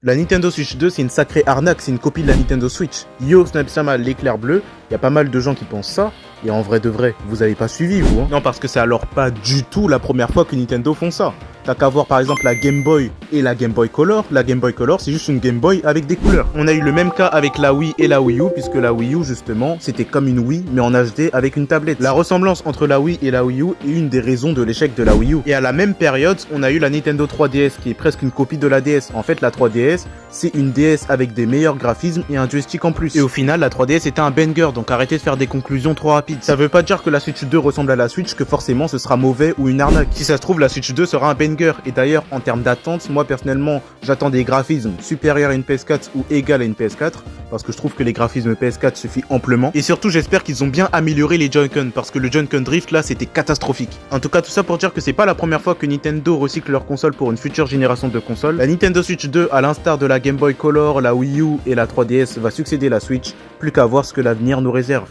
La Nintendo Switch 2, c'est une sacrée arnaque, c'est une copie de la Nintendo Switch. Yo, Snapsama, l'éclair bleu, y a pas mal de gens qui pensent ça, et en vrai de vrai, vous avez pas suivi, vous, hein. Non, parce que c'est alors pas du tout la première fois que Nintendo font ça. T'as qu'à voir par exemple la Game Boy et la Game Boy Color. La Game Boy Color, c'est juste une Game Boy avec des couleurs. On a eu le même cas avec la Wii et la Wii U, puisque la Wii U, justement, c'était comme une Wii, mais en HD avec une tablette. La ressemblance entre la Wii et la Wii U est une des raisons de l'échec de la Wii U. Et à la même période, on a eu la Nintendo 3DS, qui est presque une copie de la DS. En fait, la 3DS, c'est une DS avec des meilleurs graphismes et un joystick en plus. Et au final, la 3DS était un banger, donc arrêtez de faire des conclusions trop rapides. Ça veut pas dire que la Switch 2 ressemble à la Switch, que forcément ce sera mauvais ou une arnaque. Si ça se trouve, la Switch 2 sera un banger. Et d'ailleurs, en termes d'attente, moi personnellement, j'attends des graphismes supérieurs à une PS4 ou égal à une PS4, parce que je trouve que les graphismes PS4 suffisent amplement. Et surtout, j'espère qu'ils ont bien amélioré les Joy-Con, parce que le Joy-Con Drift là, c'était catastrophique. En tout cas, tout ça pour dire que c'est pas la première fois que Nintendo recycle leur console pour une future génération de consoles. La Nintendo Switch 2, à l'instar de la Game Boy Color, la Wii U et la 3DS, va succéder à la Switch. Plus qu'à voir ce que l'avenir nous réserve.